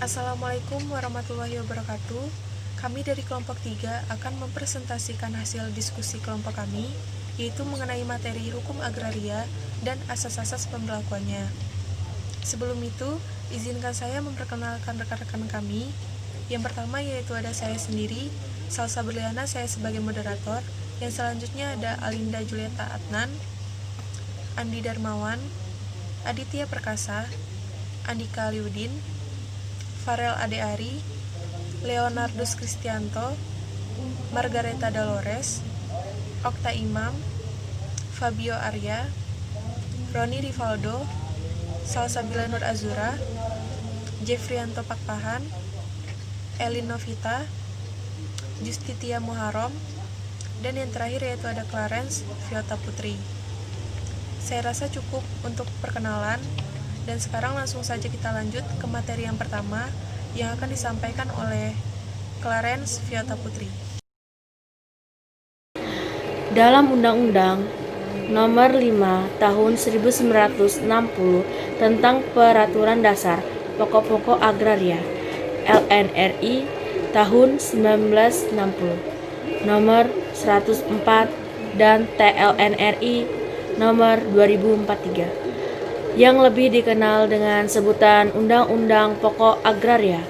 Assalamualaikum warahmatullahi wabarakatuh. Kami dari kelompok 3 akan mempresentasikan hasil diskusi kelompok kami, yaitu mengenai materi hukum agraria dan asas-asas pemberlakuannya. Sebelum itu, izinkan saya memperkenalkan rekan-rekan kami. Yang pertama yaitu ada saya sendiri, Salsa Berliana, saya sebagai moderator. Yang selanjutnya ada Alinda Julieta Adnan, Andi Darmawan, Aditya Perkasa, Andika Liudin, Farel Adeari, Leonardus Kristianto, Margareta Dolores, Okta Imam, Fabio Arya, Roni Rivaldo, Salsabila Nur Azura, Jeffrianto Pakpahan, Elin Novita, Justitia Muharom, dan yang terakhir yaitu ada Clarence Viota Putri. Saya rasa cukup untuk perkenalan, dan sekarang langsung saja kita lanjut ke materi yang pertama yang akan disampaikan oleh Clarence Viota Putri. Dalam Undang-Undang Nomor 5 Tahun 1960 tentang Peraturan Dasar Pokok-pokok Agraria LNRI Tahun 1960, Nomor 104 dan TLNRI Nomor 2043 yang lebih dikenal dengan sebutan Undang-Undang Pokok Agraria,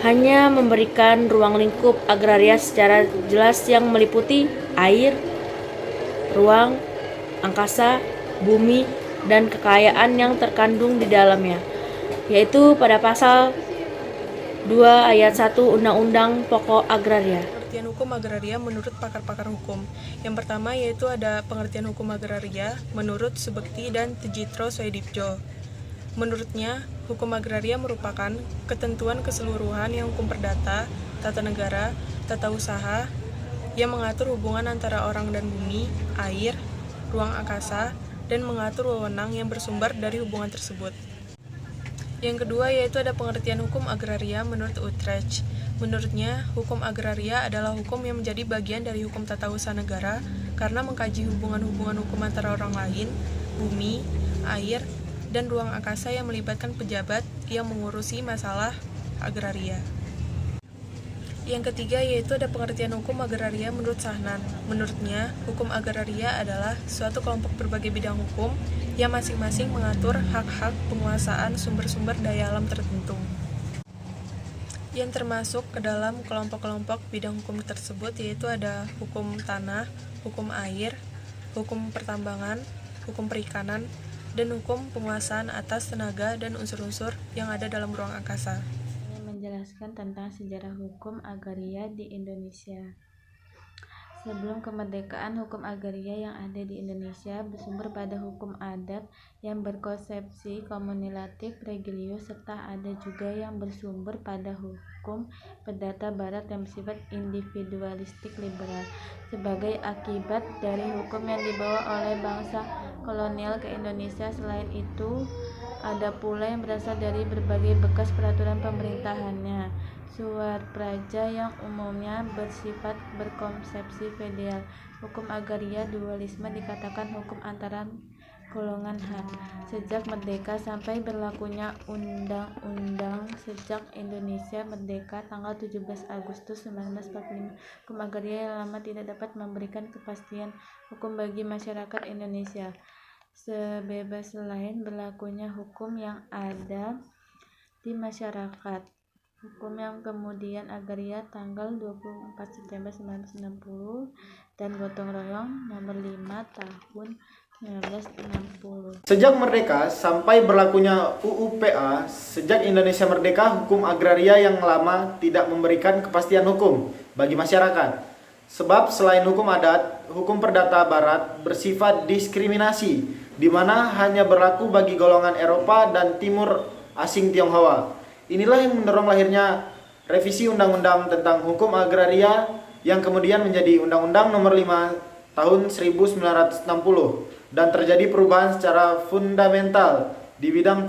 hanya memberikan ruang lingkup agraria secara jelas yang meliputi air, ruang, angkasa, bumi, dan kekayaan yang terkandung di dalamnya, yaitu pada pasal 2 ayat 1 Undang-Undang Pokok Agraria. Pengertian hukum agraria menurut pakar-pakar hukum. Yang pertama yaitu ada pengertian hukum agraria menurut Subekti dan Tejitro Soedipjo. Menurutnya, hukum agraria merupakan ketentuan keseluruhan yang hukum perdata, tata negara, tata usaha, yang mengatur hubungan antara orang dan bumi, air, ruang angkasa, dan mengatur wewenang yang bersumber dari hubungan tersebut. Yang kedua yaitu ada pengertian hukum agraria menurut Utrecht. Menurutnya, hukum agraria adalah hukum yang menjadi bagian dari hukum tata usaha negara karena mengkaji hubungan-hubungan hukum antara orang lain, bumi, air, dan ruang angkasa yang melibatkan pejabat yang mengurusi masalah agraria. Yang ketiga yaitu ada pengertian hukum agraria menurut Sahnan. Menurutnya, hukum agraria adalah suatu kelompok berbagai bidang hukum yang masing-masing mengatur hak-hak penguasaan sumber-sumber daya alam tertentu, yang termasuk ke dalam kelompok-kelompok bidang hukum tersebut yaitu ada hukum tanah, hukum air, hukum pertambangan, hukum perikanan, dan hukum penguasaan atas tenaga dan unsur-unsur yang ada dalam ruang angkasa. Menjelaskan tentang sejarah hukum agraria di Indonesia. Sebelum kemerdekaan, hukum agraria yang ada di Indonesia bersumber pada hukum adat yang berkonsepsi komunilatif religius, serta ada juga yang bersumber pada hukum perdata barat yang bersifat individualistik liberal. Sebagai akibat dari hukum yang dibawa oleh bangsa kolonial ke Indonesia, selain itu ada pula yang berasal dari berbagai bekas peraturan pemerintahannya. Suat praja yang umumnya bersifat berkonsepsi federal. Hukum agraria dualisme dikatakan hukum antara golongan hak. Sejak merdeka sampai berlakunya undang-undang sejak Indonesia merdeka tanggal 17 Agustus 1945, hukum agraria yang lama tidak dapat memberikan kepastian hukum bagi masyarakat Indonesia. Sebebas lain berlakunya hukum yang ada di masyarakat. Hukum yang kemudian agraria tanggal 24 September 1960 dan gotong royong nomor 5 tahun 1960. Sejak merdeka sampai berlakunya UU-PA, sejak Indonesia merdeka, hukum agraria yang lama tidak memberikan kepastian hukum bagi masyarakat. Sebab selain hukum adat, hukum perdata barat bersifat diskriminasi, di mana hanya berlaku bagi golongan Eropa dan Timur asing Tionghoa. Inilah yang mendorong lahirnya revisi Undang-Undang tentang Hukum Agraria yang kemudian menjadi Undang-Undang Nomor 5 Tahun 1960 dan terjadi perubahan secara fundamental di bidang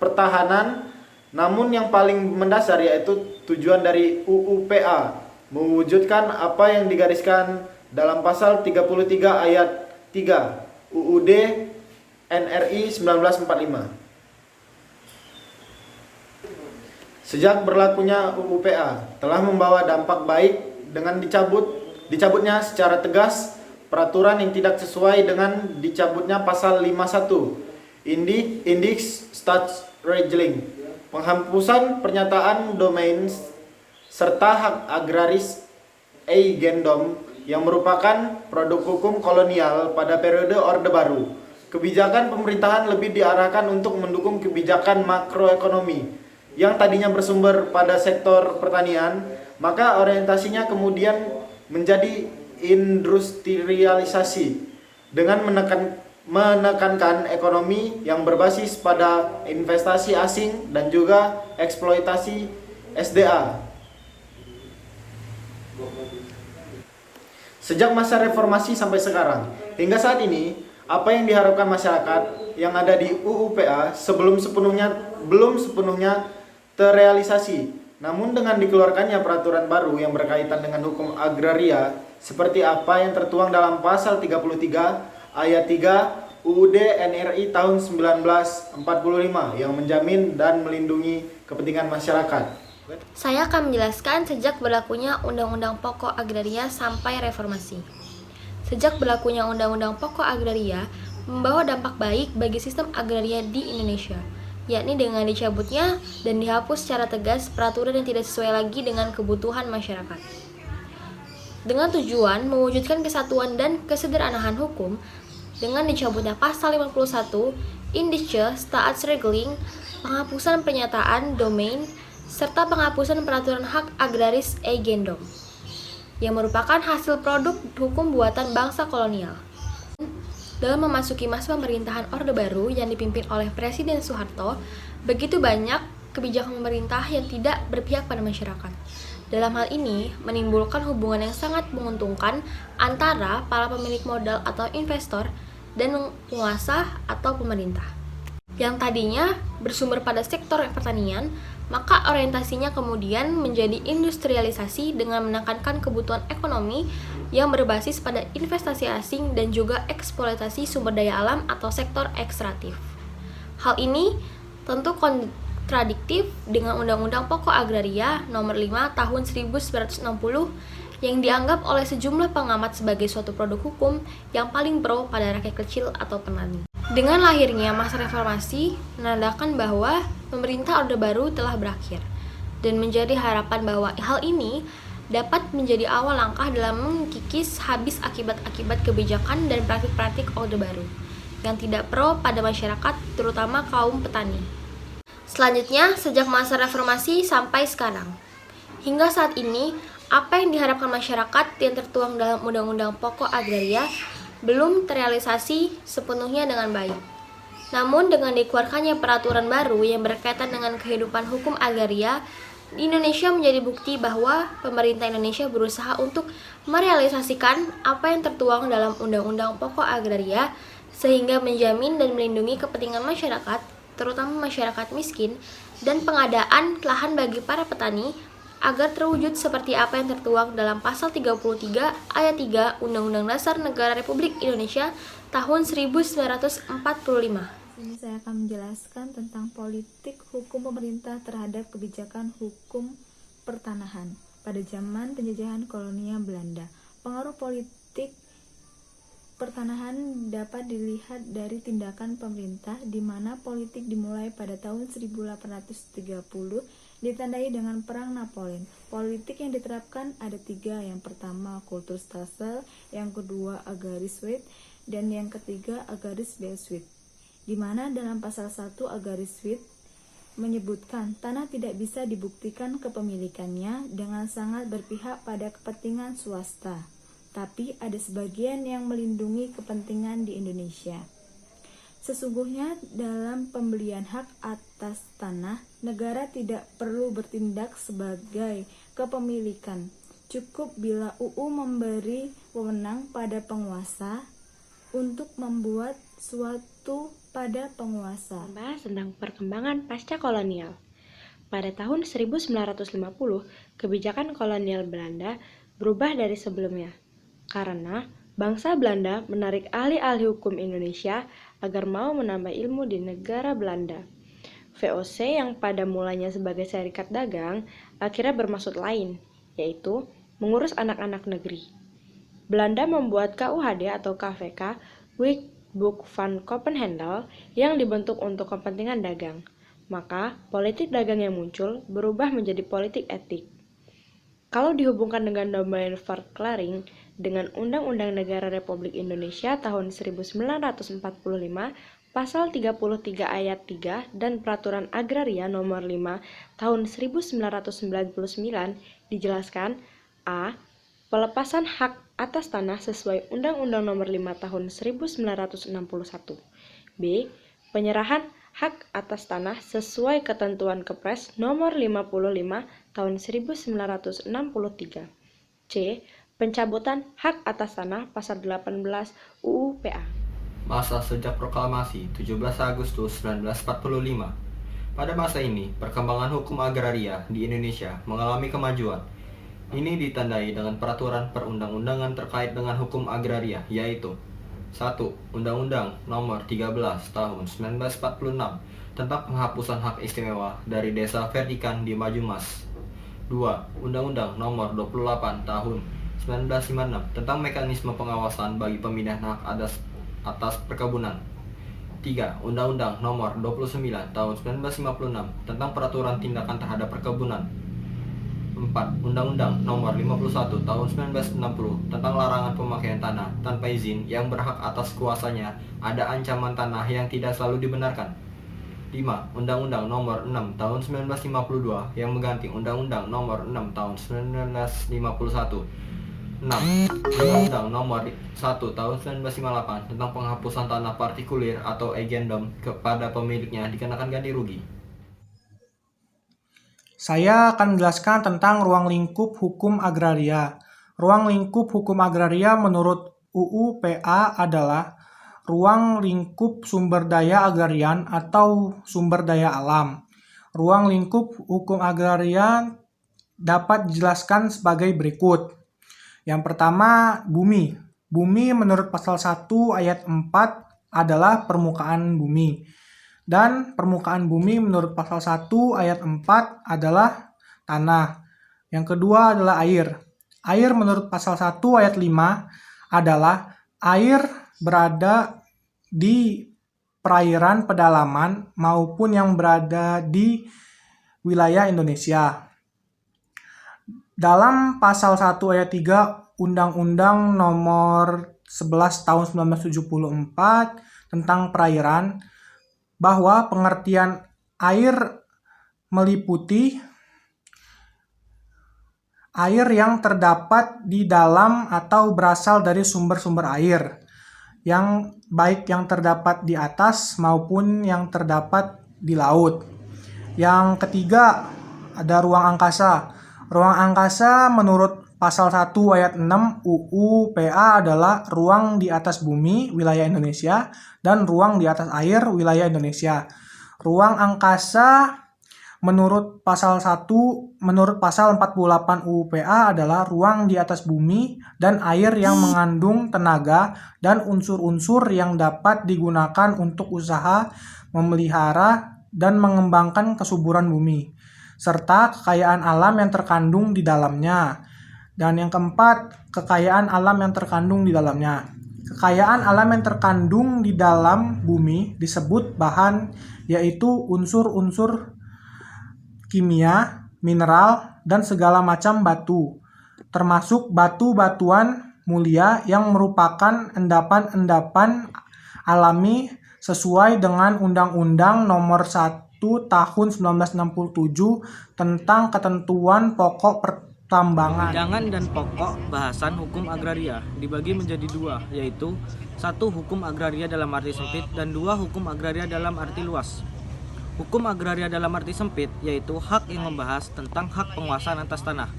pertahanan. Namun yang paling mendasar yaitu tujuan dari UU-PA mewujudkan apa yang digariskan dalam pasal 33 ayat 3 UUD NRI 1945. Sejak berlakunya UU PA telah membawa dampak baik dengan dicabutnya secara tegas peraturan yang tidak sesuai dengan dicabutnya pasal 51 Index Stats Regeling, penghapusan pernyataan domain serta hak agraris eigendom yang merupakan produk hukum kolonial pada periode Orde Baru. Kebijakan pemerintahan lebih diarahkan untuk mendukung kebijakan makroekonomi yang tadinya bersumber pada sektor pertanian, maka orientasinya kemudian menjadi industrialisasi dengan menekankan ekonomi yang berbasis pada investasi asing dan juga eksploitasi SDA. Sejak masa reformasi sampai sekarang, hingga saat ini, apa yang diharapkan masyarakat yang ada di UU PA belum sepenuhnya terrealisasi. Namun dengan dikeluarkannya peraturan baru yang berkaitan dengan hukum agraria seperti apa yang tertuang dalam pasal 33 ayat 3 UUD NRI tahun 1945 yang menjamin dan melindungi kepentingan masyarakat. Saya akan menjelaskan sejak berlakunya Undang-Undang Pokok Agraria sampai reformasi. Sejak berlakunya Undang-Undang Pokok Agraria membawa dampak baik bagi sistem agraria di Indonesia, yakni dengan dicabutnya dan dihapus secara tegas peraturan yang tidak sesuai lagi dengan kebutuhan masyarakat. Dengan tujuan mewujudkan kesatuan dan kesederhanaan hukum, dengan dicabutnya pasal 51 Index Stats Regeling, penghapusan pernyataan domain, serta penghapusan peraturan hak agraris eigendom, yang merupakan hasil produk hukum buatan bangsa kolonial. Dalam memasuki masa pemerintahan Orde Baru yang dipimpin oleh Presiden Soeharto, begitu banyak kebijakan pemerintah yang tidak berpihak pada masyarakat. Dalam hal ini, menimbulkan hubungan yang sangat menguntungkan antara para pemilik modal atau investor dan penguasa atau pemerintah. Yang tadinya bersumber pada sektor pertanian, maka orientasinya kemudian menjadi industrialisasi dengan menekankan kebutuhan ekonomi yang berbasis pada investasi asing dan juga eksploitasi sumber daya alam atau sektor ekstraktif. Hal ini tentu kontradiktif dengan Undang-Undang Pokok Agraria Nomor 5 Tahun 1960 yang dianggap oleh sejumlah pengamat sebagai suatu produk hukum yang paling pro pada rakyat kecil atau petani. Dengan lahirnya masa reformasi, menandakan bahwa pemerintah Orde Baru telah berakhir, dan menjadi harapan bahwa hal ini dapat menjadi awal langkah dalam mengkikis habis akibat-akibat kebijakan dan praktik-praktik Orde Baru yang tidak pro pada masyarakat, terutama kaum petani. Selanjutnya, sejak masa reformasi sampai sekarang, hingga saat ini, apa yang diharapkan masyarakat yang tertuang dalam Undang-Undang Pokok Agraria belum terrealisasi sepenuhnya dengan baik. Namun dengan dikeluarkannya peraturan baru yang berkaitan dengan kehidupan hukum agraria, Indonesia menjadi bukti bahwa pemerintah Indonesia berusaha untuk merealisasikan apa yang tertuang dalam Undang-Undang Pokok Agraria sehingga menjamin dan melindungi kepentingan masyarakat, terutama masyarakat miskin, dan pengadaan lahan bagi para petani agar terwujud seperti apa yang tertuang dalam pasal 33 ayat 3 Undang-Undang Dasar Negara Republik Indonesia tahun 1945. Ini saya akan menjelaskan tentang politik hukum pemerintah terhadap kebijakan hukum pertanahan pada zaman penjajahan kolonial Belanda. Pengaruh politik pertanahan dapat dilihat dari tindakan pemerintah di mana politik dimulai pada tahun 1830 ditandai dengan Perang Napoleon. Politik yang diterapkan ada 3, yang pertama Kulturstelsel, yang kedua Agrariswet, dan yang ketiga Agrarisbeswet. Di mana dalam pasal 1 Agrariswet menyebutkan tanah tidak bisa dibuktikan kepemilikannya dengan sangat berpihak pada kepentingan swasta, tapi ada sebagian yang melindungi kepentingan di Indonesia. Sesungguhnya dalam pembelian hak atas tanah, negara tidak perlu bertindak sebagai kepemilikan. Cukup bila UU memberi wewenang pada penguasa untuk membuat suatu pada penguasa. Membahas tentang perkembangan pasca kolonial. Pada tahun 1950, kebijakan kolonial Belanda berubah dari sebelumnya, karena bangsa Belanda menarik ahli-ahli hukum Indonesia agar mau menambah ilmu di negara Belanda. VOC yang pada mulanya sebagai serikat dagang akhirnya bermaksud lain, yaitu mengurus anak-anak negeri. Belanda membuat KUHD atau KVK, Wetboek van Koophandel, yang dibentuk untuk kepentingan dagang. Maka, politik dagang yang muncul berubah menjadi politik etik. Kalau dihubungkan dengan domain Verklaring dengan Undang-Undang Negara Republik Indonesia tahun 1945, Pasal 33 ayat 3 dan Peraturan Agraria Nomor 5 tahun 1999 dijelaskan A. Pelepasan hak atas tanah sesuai Undang-Undang Nomor 5 tahun 1961. B. Penyerahan hak atas tanah sesuai ketentuan Kepres Nomor 55 tahun 1963. C. Pencabutan hak atas tanah Pasal 18 UU PA. Masa sejak proklamasi 17 Agustus 1945. Pada masa ini, perkembangan hukum agraria di Indonesia mengalami kemajuan. Ini ditandai dengan peraturan perundang-undangan terkait dengan hukum agraria, yaitu 1. Undang-Undang Nomor 13 Tahun 1946 tentang penghapusan hak istimewa dari Desa Verdikan di Majumas. 2. Undang-Undang Nomor 28 Tahun 1956 tentang mekanisme pengawasan bagi pemindahan hak atas perkebunan. 3. Undang-Undang Nomor 29 Tahun 1956 tentang peraturan tindakan terhadap perkebunan. 4. Undang-Undang Nomor 51 Tahun 1960 tentang larangan pemakaian tanah tanpa izin yang berhak atas kuasanya ada ancaman tanah yang tidak selalu dibenarkan. 5. Undang-Undang Nomor 6 Tahun 1952 yang mengganti Undang-Undang Nomor 6 Tahun 1951. 6. Undang-Undang Nomor 1 Tahun 1958 tentang penghapusan tanah partikulir atau agendum kepada pemiliknya dikenakan ganti rugi. Saya akan menjelaskan tentang ruang lingkup hukum agraria. Ruang lingkup hukum agraria menurut UU PA adalah ruang lingkup sumber daya agrarian atau sumber daya alam. Ruang lingkup hukum agraria dapat dijelaskan sebagai berikut. Yang pertama, bumi. Bumi menurut pasal 1 ayat 4 adalah permukaan bumi. Dan permukaan bumi menurut pasal 1 ayat 4 adalah tanah. Yang kedua adalah air. Air menurut pasal 1 ayat 5 adalah air berada di perairan pedalaman maupun yang berada di wilayah Indonesia. Dalam pasal 1 ayat 3 Undang-Undang Nomor 11 Tahun 1974 tentang perairan, bahwa pengertian air meliputi air yang terdapat di dalam atau berasal dari sumber-sumber air, yang baik yang terdapat di atas maupun yang terdapat di laut. Yang ketiga ada ruang angkasa. Ruang angkasa menurut pasal 1 ayat 6 UU PA adalah ruang di atas bumi wilayah Indonesia dan ruang di atas air wilayah Indonesia. Ruang angkasa menurut pasal 48 UU PA adalah ruang di atas bumi dan air yang mengandung tenaga dan unsur-unsur yang dapat digunakan untuk usaha memelihara dan mengembangkan kesuburan bumi, serta kekayaan alam yang terkandung di dalamnya. Dan yang keempat, kekayaan alam yang terkandung di dalamnya. Kekayaan alam yang terkandung di dalam bumi disebut bahan, yaitu unsur-unsur kimia, mineral, dan segala macam batu, termasuk batu-batuan mulia yang merupakan endapan-endapan alami sesuai dengan Undang-Undang Nomor 1 Tahun 1967 tentang ketentuan pokok pertambangan. Bidangan dan pokok bahasan hukum agraria dibagi menjadi dua, yaitu 1. Hukum agraria dalam arti sempit dan 2. Hukum agraria dalam arti luas. Hukum agraria dalam arti sempit yaitu hak yang membahas tentang hak penguasaan atas tanah,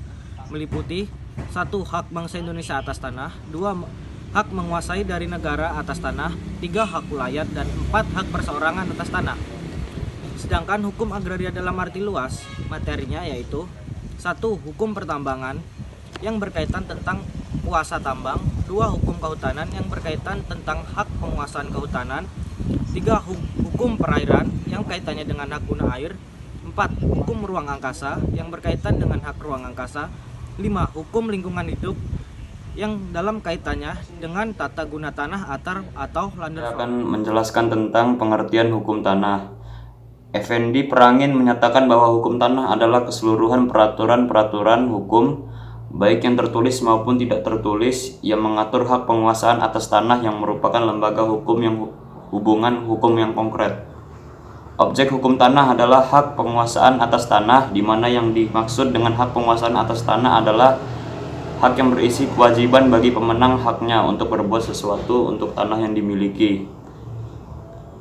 meliputi 1. Hak bangsa Indonesia atas tanah, 2. Hak menguasai dari negara atas tanah, 3. Hak ulayat, dan 4. Hak perseorangan atas tanah. Sedangkan hukum agraria dalam arti luas, materinya yaitu 1. Hukum pertambangan yang berkaitan tentang kuasa tambang, 2. Hukum kehutanan yang berkaitan tentang hak penguasaan kehutanan, 3. Hukum hukum perairan yang kaitannya dengan hak guna air. 4. Hukum ruang angkasa yang berkaitan dengan hak ruang angkasa. 5. Hukum lingkungan hidup yang dalam kaitannya dengan tata guna tanah atau land Saya akan menjelaskan tentang pengertian hukum tanah. Effendi Perangin menyatakan bahwa hukum tanah adalah keseluruhan peraturan-peraturan hukum, baik yang tertulis maupun tidak tertulis, yang mengatur hak penguasaan atas tanah yang merupakan lembaga hukum yang hubungan hukum yang konkret. Objek hukum tanah adalah hak penguasaan atas tanah, di mana yang dimaksud dengan hak penguasaan atas tanah adalah hak yang berisi kewajiban bagi pemenang haknya untuk berbuat sesuatu untuk tanah yang dimiliki.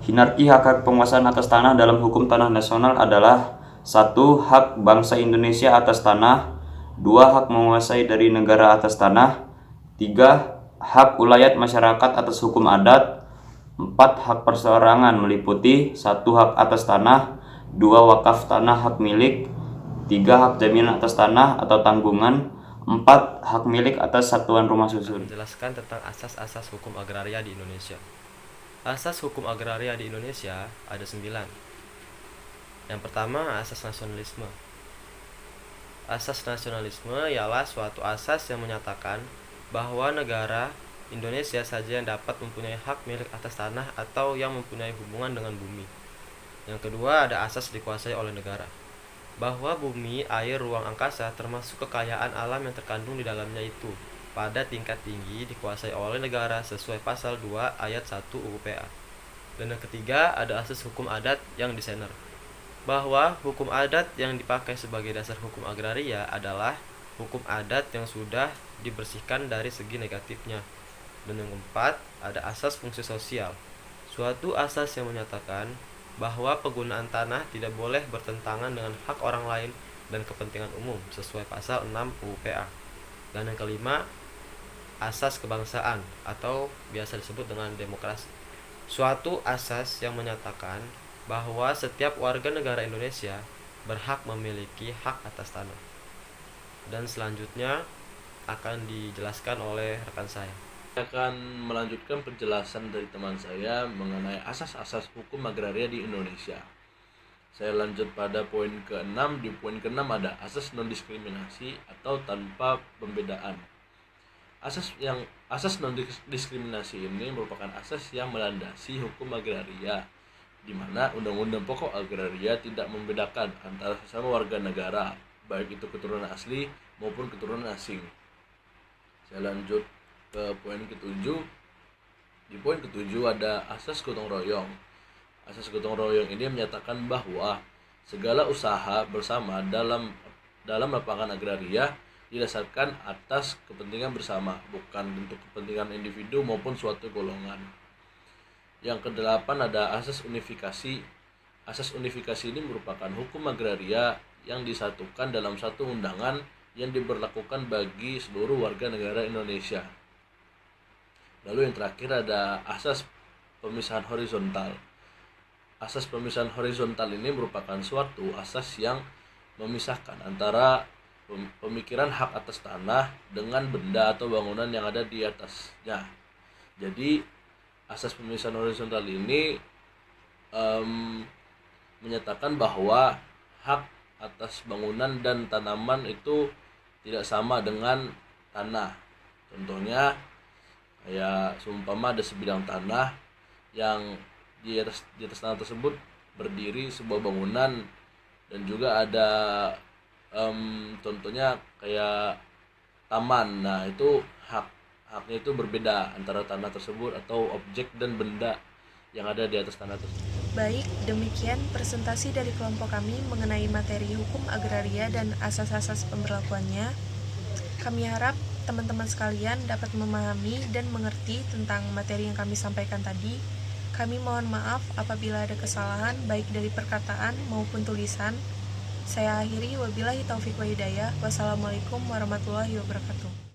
Hierarki hak penguasaan atas tanah dalam hukum tanah nasional adalah 1. Hak bangsa Indonesia atas tanah. 2. Hak menguasai dari negara atas tanah. 3. Hak ulayat masyarakat atas hukum adat. 4. Hak perseorangan meliputi 1. Hak atas tanah. 2. Wakaf tanah hak milik. 3. Hak jaminan atas tanah atau tanggungan. 4. Hak milik atas satuan rumah susun. Menjelaskan tentang asas-asas hukum agraria di Indonesia. Asas hukum agraria di Indonesia ada 9. Yang pertama, asas nasionalisme. Asas nasionalisme ialah suatu asas yang menyatakan bahwa negara Indonesia saja yang dapat mempunyai hak milik atas tanah atau yang mempunyai hubungan dengan bumi. Yang kedua, ada asas dikuasai oleh negara, bahwa bumi, air, ruang angkasa termasuk kekayaan alam yang terkandung di dalamnya itu pada tingkat tinggi dikuasai oleh negara sesuai pasal 2 ayat 1 UU PA. Dan yang ketiga, ada asas hukum adat yang disener, bahwa hukum adat yang dipakai sebagai dasar hukum agraria adalah hukum adat yang sudah dibersihkan dari segi negatifnya. Dan yang keempat, ada asas fungsi sosial, suatu asas yang menyatakan bahwa penggunaan tanah tidak boleh bertentangan dengan hak orang lain dan kepentingan umum sesuai pasal 6 UU PA. Dan yang kelima, asas kebangsaan atau biasa disebut dengan demokrasi, suatu asas yang menyatakan bahwa setiap warga negara Indonesia berhak memiliki hak atas tanah. Dan selanjutnya akan dijelaskan oleh rekan saya. Saya akan melanjutkan penjelasan dari teman saya mengenai asas-asas hukum agraria di Indonesia. Saya lanjut pada poin ke-6. Di poin ke-6 ada asas non-diskriminasi atau tanpa pembedaan. Asas non-diskriminasi ini merupakan asas yang melandasi hukum agraria, di mana Undang-Undang Pokok Agraria tidak membedakan antara sesama warga negara, baik itu keturunan asli maupun keturunan asing. Saya lanjut ke poin ke-7. Di poin ke-7 ada asas gotong royong. Asas gotong royong ini menyatakan bahwa segala usaha bersama dalam lapangan agraria didasarkan atas kepentingan bersama, bukan untuk kepentingan individu maupun suatu golongan. Yang ke-8 ada asas unifikasi. Asas unifikasi ini merupakan hukum agraria yang disatukan dalam satu undangan yang diberlakukan bagi seluruh warga negara Indonesia. Lalu yang terakhir ada asas pemisahan horizontal. Asas pemisahan horizontal ini merupakan suatu asas yang memisahkan antara pemikiran hak atas tanah dengan benda atau bangunan yang ada di atasnya. Jadi asas pemisahan horizontal ini menyatakan bahwa hak atas bangunan dan tanaman itu tidak sama dengan tanah. Contohnya kayak seumpama ada sebidang tanah yang di atas tanah tersebut berdiri sebuah bangunan, dan juga ada contohnya kayak taman. Nah, itu haknya itu berbeda antara tanah tersebut atau objek dan benda yang ada di atas tanah tersebut. Baik, demikian presentasi dari kelompok kami mengenai materi hukum agraria dan asas-asas pemberlakuannya. Kami harap teman-teman sekalian dapat memahami dan mengerti tentang materi yang kami sampaikan tadi. Kami mohon maaf apabila ada kesalahan baik dari perkataan maupun tulisan. Saya akhiri, wabillahi taufiq wa hidayah. Wassalamualaikum warahmatullahi wabarakatuh.